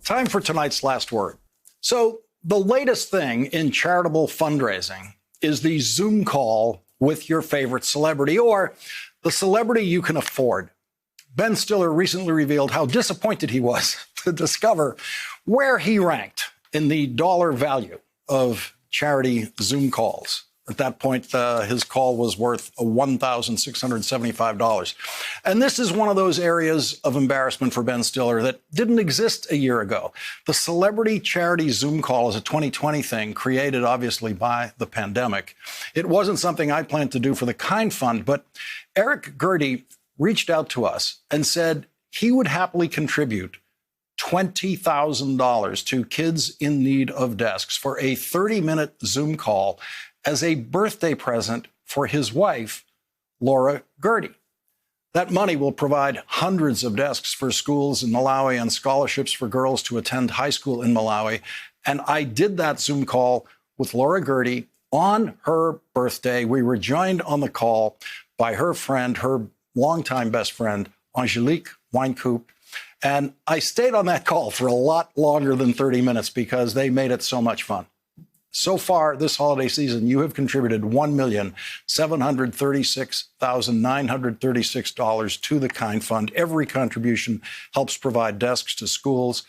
Time for tonight's last word. So the latest thing in charitable fundraising is the Zoom call with your favorite celebrity or the celebrity you can afford. Ben Stiller recently revealed how disappointed he was to discover where he ranked in the dollar value of charity Zoom calls. At that point, his call was worth $1,675. And this is one of those areas of embarrassment for Ben Stiller that didn't exist a year ago. The celebrity charity Zoom call is a 2020 thing created, obviously, by the pandemic. It wasn't something I planned to do for the Kind Fund, but Eric Gertie reached out to us and said he would happily contribute $20,000 to Kids in Need of Desks for a 30-minute Zoom call as a birthday present for his wife, Laura Gertie. That money will provide hundreds of desks for schools in Malawi and scholarships for girls to attend high school in Malawi. And I did that Zoom call with Laura Gertie on her birthday. We were joined on the call by her friend, her longtime best friend, Angelique Wynkoop. And I stayed on that call for a lot longer than 30 minutes because they made it so much fun. So far this holiday season, you have contributed $1,736,936 to the Kind Fund. Every contribution helps provide desks to schools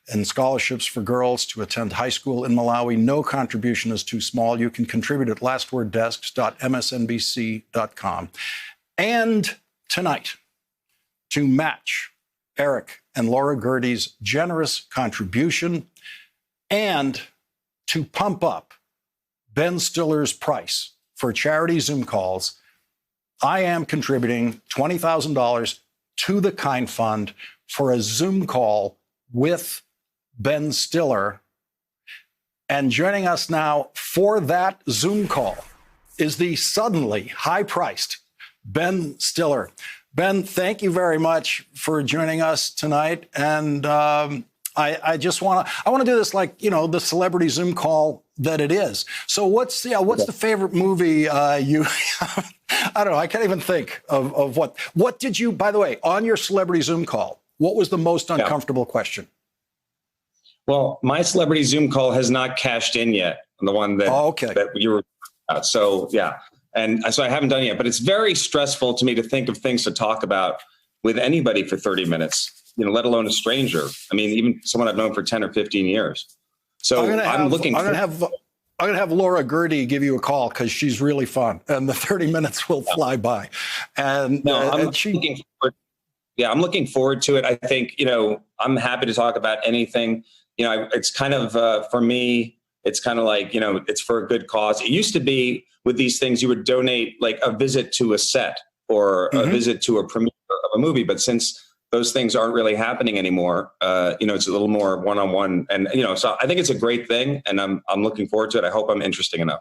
and scholarships for girls to attend high school in Malawi. No contribution is too small. You can contribute at lastworddesks.msnbc.com. And tonight, to match Eric and Laura Gertie's generous contribution and to pump up Ben Stiller's price for charity Zoom calls, I am contributing $20,000 to the Kind Fund for a Zoom call with Ben Stiller. And joining us now for that Zoom call is the suddenly high-priced Ben Stiller. Ben, thank you very much for joining us tonight. And I just want to do this like, the celebrity Zoom call that it is. So what's the favorite movie you I don't know. I can't even think of what did you, by the way, on your celebrity Zoom call, what was the most uncomfortable question? Well, my celebrity Zoom call has not cashed in yet. The one that, that you were about. So, yeah. And so I haven't done it yet, but it's very stressful to me to think of things to talk about with anybody for 30 minutes. Let alone a stranger. I mean, even someone I've known for 10 or 15 years. So I'm going to have Laura Gertie give you a call because she's really fun, and the 30 minutes will fly by. And I'm looking forward to it. I think I'm happy to talk about anything. It's kind of for me. It's kind of like it's for a good cause. It used to be with these things you would donate like a visit to a set or a visit to a premiere of a movie, but since those things aren't really happening anymore. It's a little more one-on-one, and so I think it's a great thing, and I'm looking forward to it. I hope I'm interesting enough.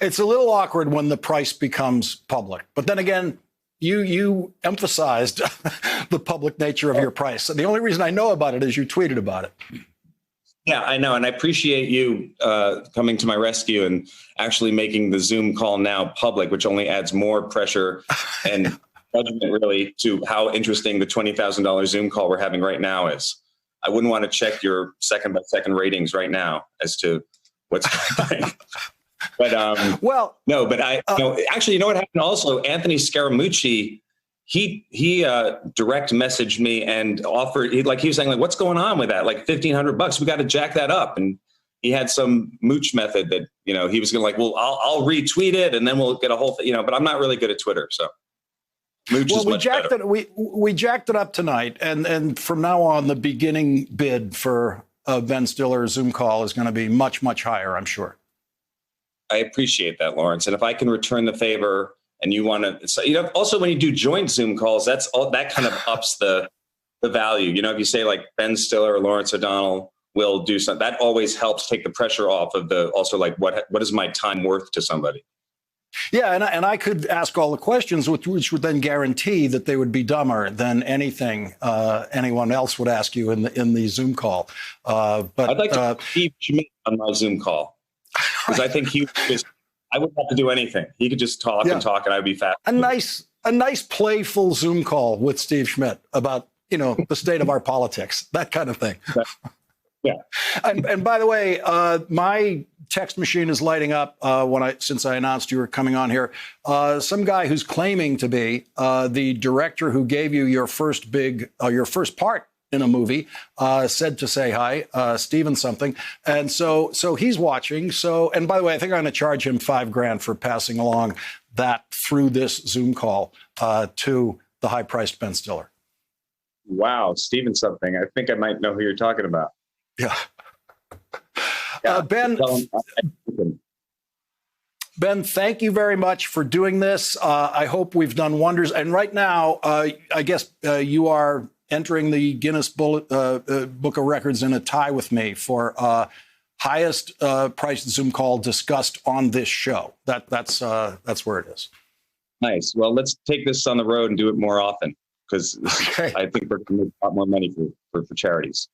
It's a little awkward when the price becomes public, but then again, you emphasized the public nature of your price. The only reason I know about it is you tweeted about it. Yeah, I know, and I appreciate you coming to my rescue and actually making the Zoom call now public, which only adds more pressure and judgment really to how interesting the $20,000 Zoom call we're having right now is. I wouldn't want to check your second by second ratings right now as to what's happening. But actually, what happened also? Anthony Scaramucci, he direct messaged me and offered, he was saying like, what's going on with that? Like $1,500, we got to jack that up. And he had some mooch method that, he was going to like, well, I'll retweet it and then we'll get a whole thing, but I'm not really good at Twitter. So mooch is much better. We jacked it up tonight. And from now on, the beginning bid for Ben Stiller Zoom call is going to be much, much higher, I'm sure. I appreciate that, Lawrence. And if I can return the favor, and you want to, also when you do joint Zoom calls, that kind of ups the value. If you say like Ben Stiller or Lawrence O'Donnell will do something, that always helps take the pressure off of what is my time worth to somebody. Yeah, and I could ask all the questions, which would then guarantee that they would be dumber than anything anyone else would ask you in the Zoom call. But I'd like to Steve Schmidt on my Zoom call because I think I wouldn't have to do anything. He could just talk and talk, and I'd be fast. A nice playful Zoom call with Steve Schmidt about the state of our politics, that kind of thing. Yeah. And by the way, my text machine is lighting up since I announced you were coming on here. Some guy who's claiming to be the director who gave you your first part in a movie said to say hi, Steven something, and so he's watching. So, and by the way, I think I'm going to charge him $5,000 for passing along that through this Zoom call to the high-priced Ben Stiller. Wow, Steven something. I think I might know who you're talking about. Yeah. Yeah. Ben, thank you very much for doing this. I hope we've done wonders. And right now, I guess you are entering the Guinness Book of Records in a tie with me for highest priced Zoom call discussed on this show. That's where it is. Nice. Well, let's take this on the road and do it more often, because Okay. I think we're going to make a lot more money for charities.